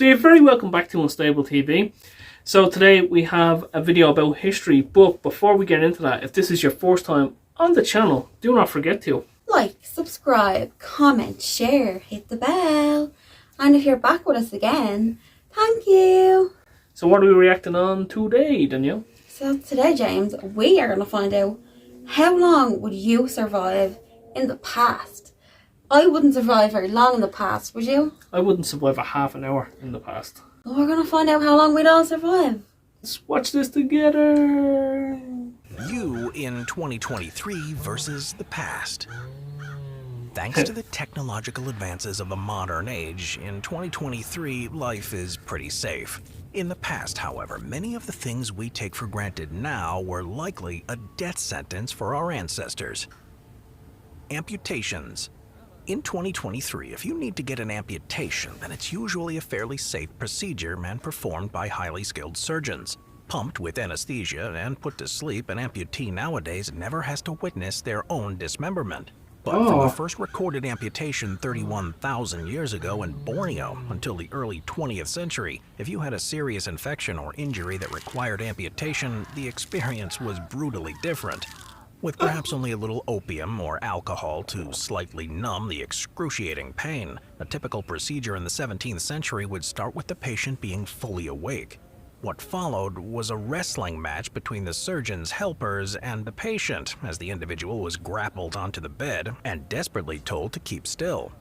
So you're very welcome back to Unstable TV. So today we have a video about history, but before we get into that, if this is your first time on the channel, do not forget to like, subscribe, comment, share, hit the bell, and if you're back with us again, thank you. So what are we reacting on today, Danielle? So today, James, we are going to find out how long would you survive in the past. I wouldn't survive very long in the past, would you? I wouldn't survive a half an hour in the past. Well, we're going to find out how long we'd all survive. Let's watch this together. You in 2023 versus the past. Thanks to the technological advances of the modern age, in 2023, life is pretty safe. In the past, however, many of the things we take for granted now were likely a death sentence for our ancestors. Amputations. In 2023, if you need to get an amputation, then it's usually a fairly safe procedure and performed by highly skilled surgeons. Pumped with anesthesia and put to sleep, an amputee nowadays never has to witness their own dismemberment. But from the first recorded amputation 31,000 years ago in Borneo until the early 20th century, if you had a serious infection or injury that required amputation, the experience was brutally different. With perhaps only a little opium or alcohol to slightly numb the excruciating pain, a typical procedure in the 17th century would start with the patient being fully awake. What followed was a wrestling match between the surgeon's helpers and the patient, as the individual was grappled onto the bed and desperately told to keep still.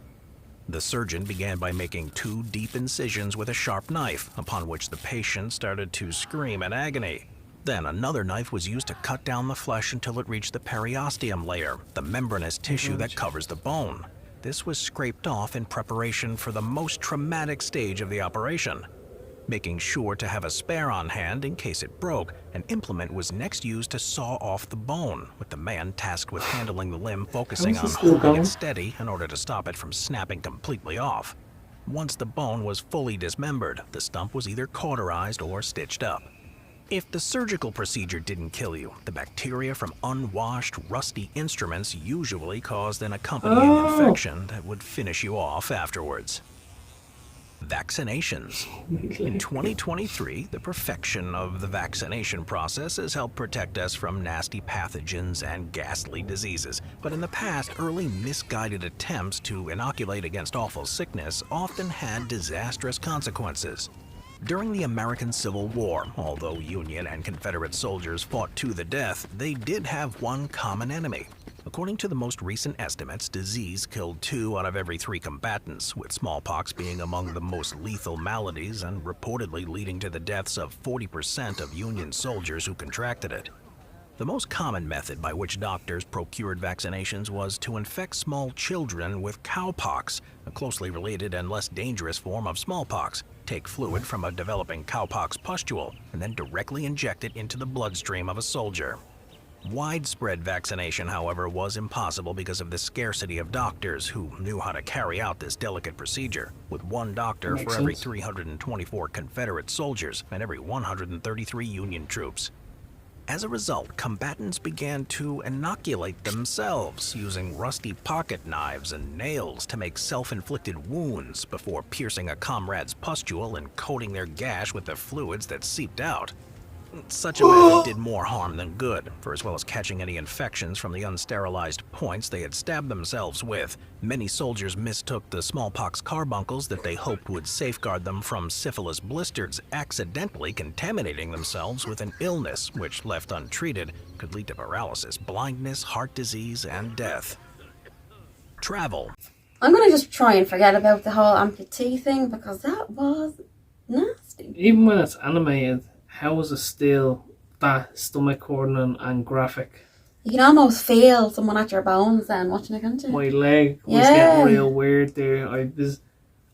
The surgeon began by making 2 deep incisions with a sharp knife, upon which the patient started to scream in agony. Then another knife was used to cut down the flesh until it reached the periosteum layer, the membranous tissue that covers the bone. This was scraped off in preparation for the most traumatic stage of the operation. Making sure to have a spare on hand in case it broke, an implement was next used to saw off the bone, with the man tasked with handling the limb focusing on holding it steady in order to stop it from snapping completely off. Once the bone was fully dismembered, the stump was either cauterized or stitched up. If the surgical procedure didn't kill you, the bacteria from unwashed, rusty instruments usually caused an accompanying infection that would finish you off afterwards. Vaccinations. In 2023, the perfection of the vaccination process has helped protect us from nasty pathogens and ghastly diseases. But in the past, early misguided attempts to inoculate against awful sickness often had disastrous consequences. During the American Civil War, although Union and Confederate soldiers fought to the death, they did have one common enemy. According to the most recent estimates, disease killed 2 out of every 3 combatants, with smallpox being among the most lethal maladies and reportedly leading to the deaths of 40% of Union soldiers who contracted it. The most common method by which doctors procured vaccinations was to infect small children with cowpox, a closely related and less dangerous form of smallpox. Take fluid from a developing cowpox pustule and then directly inject it into the bloodstream of a soldier. Widespread vaccination, however, was impossible because of the scarcity of doctors who knew how to carry out this delicate procedure, with 1 doctor for every 324 Confederate soldiers and every 133 Union troops. As a result, combatants began to inoculate themselves, using rusty pocket knives and nails to make self-inflicted wounds before piercing a comrade's pustule and coating their gash with the fluids that seeped out. Such a method did more harm than good, for as well as catching any infections from the unsterilized points they had stabbed themselves with, many soldiers mistook the smallpox carbuncles that they hoped would safeguard them from syphilis blisters, accidentally contaminating themselves with an illness which, left untreated, could lead to paralysis, blindness, heart disease, and death. Travel. I'm going to just try and forget about the whole amputee thing because that was nasty. Even when it's animated, how is it still that stomach curdling and graphic? You can almost feel someone at your bones then watching it, can't you? My leg was getting real weird there. I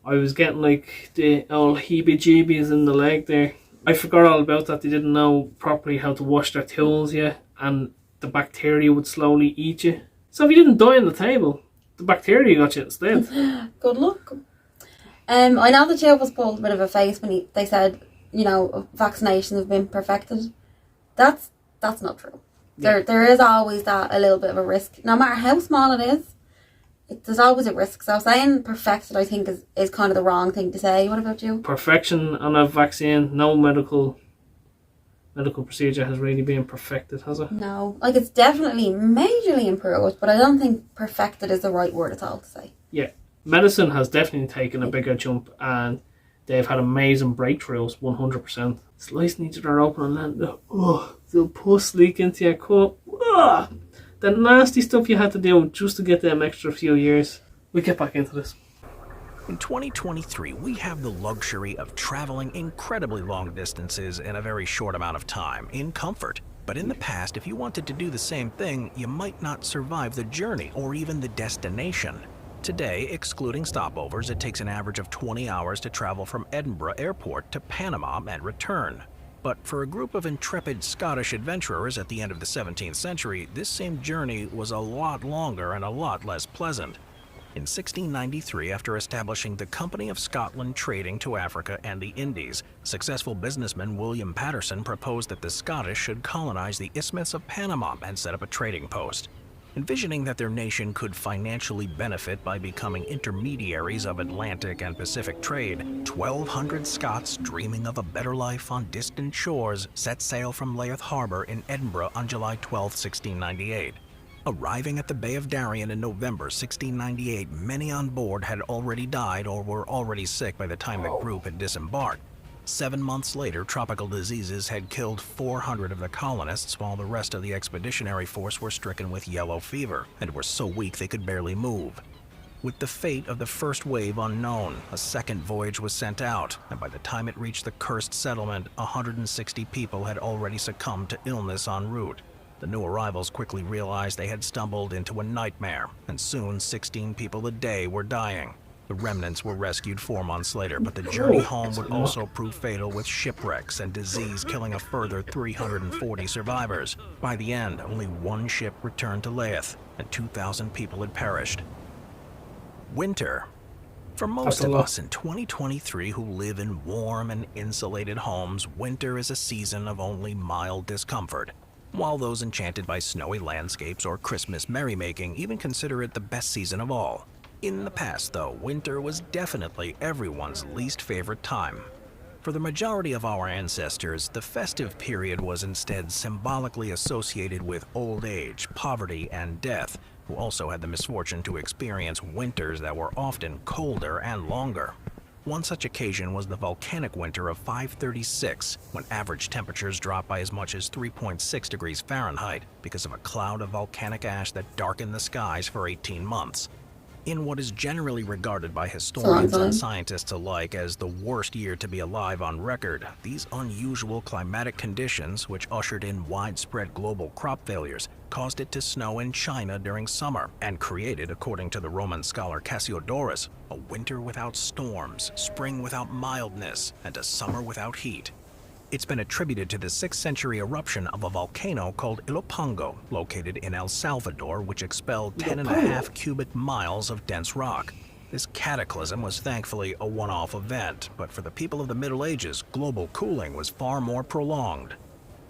was getting like the old heebie-jeebies in the leg there. I forgot all about that. They didn't know properly how to wash their tools yet, and the bacteria would slowly eat you. So if you didn't die on the table, the bacteria got you instead. Good luck. I know the Joe was pulled a bit of a face when they said, you know, vaccinations have been perfected. That's not true. There is always that a little bit of a risk, no matter how small it is. there's always a risk. So saying perfected, I think, is kind of the wrong thing to say. What about you? Perfection on a vaccine, no medical procedure has really been perfected, has it? No. Like, it's definitely majorly improved, but I don't think perfected is the right word at all to say. Yeah. Medicine has definitely taken a bigger jump, and they've had amazing breakthroughs, 100%. Slicing each other open and letting the pus leak into your cup. The nasty stuff you had to do just to get them extra few years. We'll get back into this. In 2023, we have the luxury of traveling incredibly long distances in a very short amount of time, in comfort. But in the past, if you wanted to do the same thing, you might not survive the journey or even the destination. Today, excluding stopovers, it takes an average of 20 hours to travel from Edinburgh Airport to Panama and return. But for a group of intrepid Scottish adventurers at the end of the 17th century, this same journey was a lot longer and a lot less pleasant. In 1693, after establishing the Company of Scotland trading to Africa and the Indies, successful businessman William Patterson proposed that the Scottish should colonize the Isthmus of Panama and set up a trading post. Envisioning that their nation could financially benefit by becoming intermediaries of Atlantic and Pacific trade, 1,200 Scots dreaming of a better life on distant shores set sail from Leith Harbour in Edinburgh on July 12, 1698. Arriving at the Bay of Darien in November 1698, many on board had already died or were already sick by the time the group had disembarked. 7 months later, tropical diseases had killed 400 of the colonists, while the rest of the expeditionary force were stricken with yellow fever and were so weak they could barely move. With the fate of the first wave unknown, a second voyage was sent out, and by the time it reached the cursed settlement, 160 people had already succumbed to illness en route. The new arrivals quickly realized they had stumbled into a nightmare, and soon 16 people a day were dying. The remnants were rescued 4 months later, but the journey home would also prove fatal, with shipwrecks and disease killing a further 340 survivors. By the end, only one ship returned to Leith, and 2,000 people had perished. Winter. For most of us in 2023 who live in warm and insulated homes, winter is a season of only mild discomfort. While those enchanted by snowy landscapes or Christmas merrymaking even consider it the best season of all. In the past, though, winter was definitely everyone's least favorite time. For the majority of our ancestors, the festive period was instead symbolically associated with old age, poverty, and death, who also had the misfortune to experience winters that were often colder and longer. One such occasion was the volcanic winter of 536, when average temperatures dropped by as much as 3.6 degrees Fahrenheit because of a cloud of volcanic ash that darkened the skies for 18 months. In what is generally regarded by historians and scientists alike as the worst year to be alive on record, these unusual climatic conditions, which ushered in widespread global crop failures, caused it to snow in China during summer and created, according to the Roman scholar Cassiodorus, a winter without storms, spring without mildness, and a summer without heat. It's been attributed to the 6th century eruption of a volcano called Ilopango, located in El Salvador, which expelled 10.5 cubic miles of dense rock. This cataclysm was thankfully a one-off event, but for the people of the Middle Ages, global cooling was far more prolonged.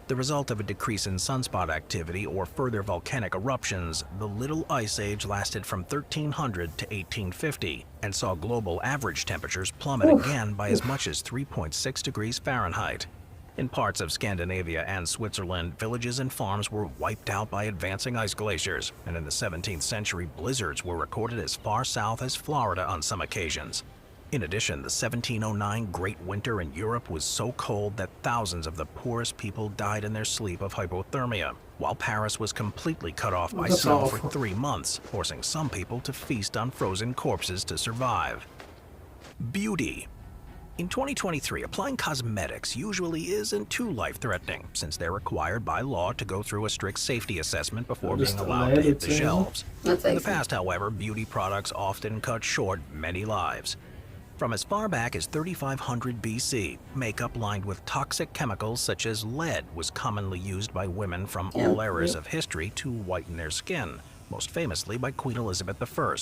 The result of a decrease in sunspot activity or further volcanic eruptions, the Little Ice Age lasted from 1300 to 1850 and saw global average temperatures plummet again by as much as 3.6 degrees Fahrenheit. In parts of Scandinavia and Switzerland, villages and farms were wiped out by advancing ice glaciers, and in the 17th century, blizzards were recorded as far south as Florida on some occasions. In addition, the 1709 Great Winter in Europe was so cold that thousands of the poorest people died in their sleep of hypothermia, while Paris was completely cut off by snow for 3 months, forcing some people to feast on frozen corpses to survive. Beauty. In 2023, applying cosmetics usually isn't too life-threatening, since they're required by law to go through a strict safety assessment before being allowed to hit the shelves. In the past, however, beauty products often cut short many lives. From as far back as 3500 BC, makeup lined with toxic chemicals such as lead was commonly used by women from all eras of history to whiten their skin, most famously by Queen Elizabeth I.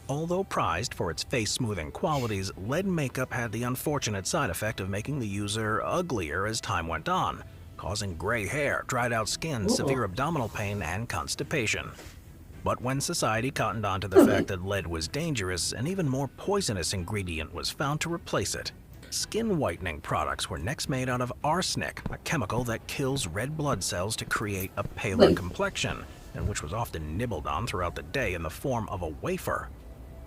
Although prized for its face-smoothing qualities, lead makeup had the unfortunate side effect of making the user uglier as time went on, causing gray hair, dried-out skin, severe abdominal pain, and constipation. But when society cottoned on to the fact that lead was dangerous, an even more poisonous ingredient was found to replace it. Skin whitening products were next made out of arsenic, a chemical that kills red blood cells to create a paler complexion, and which was often nibbled on throughout the day in the form of a wafer.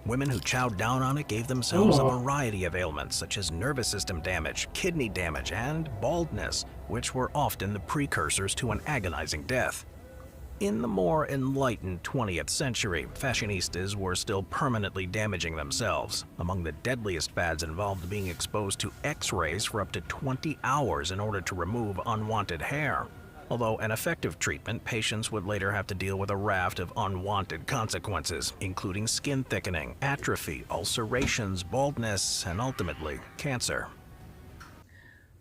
Women who chowed down on it gave themselves a variety of ailments such as nervous system damage, kidney damage, and baldness, which were often the precursors to an agonizing death. In the more enlightened 20th century, fashionistas were still permanently damaging themselves. Among the deadliest fads involved being exposed to X-rays for up to 20 hours in order to remove unwanted hair. Although an effective treatment, patients would later have to deal with a raft of unwanted consequences, including skin thickening, atrophy, ulcerations, baldness, and ultimately, cancer.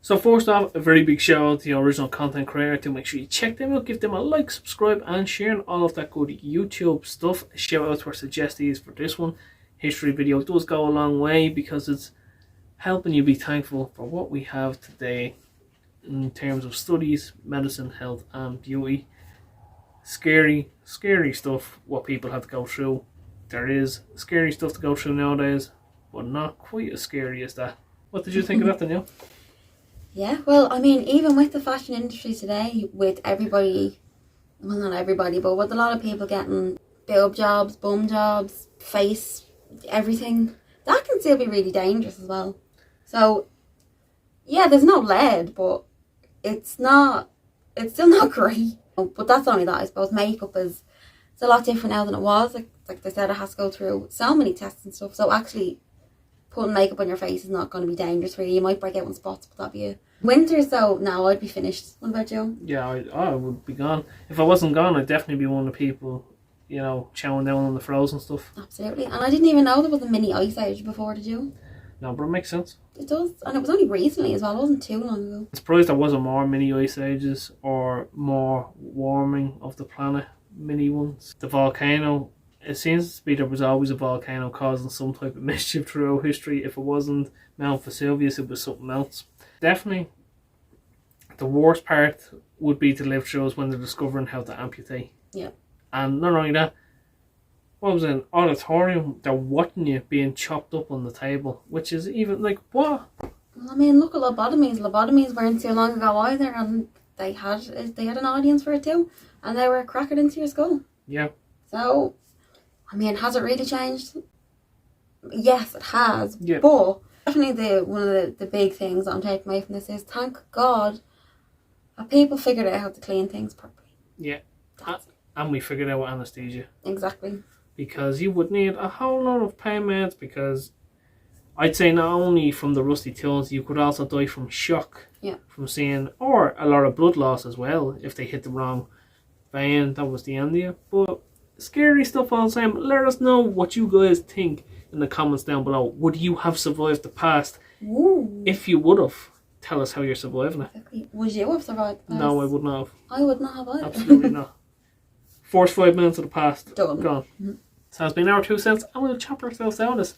So first off, a very big shout out to the original content creator. To make sure you check them out, give them a like, subscribe, and share, and all of that good YouTube stuff. Shout out to our suggestions for this one. History video does go a long way because it's helping you be thankful for what we have today in terms of studies, medicine, health, and beauty. Scary stuff what people have to go through. There is scary stuff to go through nowadays, but not quite as scary as that. What did you think of that, Danielle? Yeah, well, I mean, even with the fashion industry today, with everybody, well, not everybody, but with a lot of people getting boob jobs, bum jobs, face, everything, that can still be really dangerous as well. So, yeah, there's no lead, but it's still not great. But that's only that, I suppose. Makeup it's a lot different now than it was. Like they said, it has to go through so many tests and stuff. So actually, putting makeup on your face is not going to be dangerous for you. You might break out in spots, but that'd be it. Winter, so no, I'd be finished. What about you? Yeah, I would be gone. If I wasn't gone, I'd definitely be one of the people, chowing down on the frozen stuff. Absolutely. And I didn't even know there was a mini ice age before, did you? No, but it makes sense. It does. And it was only recently as well. It wasn't too long ago. I'm surprised there wasn't more mini ice ages or more warming of the planet mini ones. The volcano, it seems to be there was always a volcano causing some type of mischief throughout history. If it wasn't Mount Vesuvius, it was something else. Definitely, the worst part would be to live through is when they're discovering how to amputate. Yeah. And not only that, what was it, an auditorium, they're watching you being chopped up on the table, which is even like, what? Well, I mean, look at lobotomies. Lobotomies weren't too long ago either, and they had an audience for it too, and they were cracking into your skull. Yeah. So, I mean, has it really changed? Yes, it has. Yeah. But definitely one of the big things that I'm taking away from this is, thank God that people figured out how to clean things properly. Yeah. And we figured out anesthesia. Exactly. Because you would need a whole lot of pain meds, because I'd say not only from the rusty tools, you could also die from shock. Yeah. From seeing, or a lot of blood loss as well, if they hit the wrong vein, that was the end of you. But scary stuff all the same. Let us know what you guys think in the comments down below. Would you have survived the past? Ooh. If you would have, tell us how you're surviving it. Exactly. Would you have survived the past? No, I would not have. I would not have either. Absolutely not. First 5 minutes of the past. Done. Gone. So it's been our 2 cents, and we'll chop ourselves down this.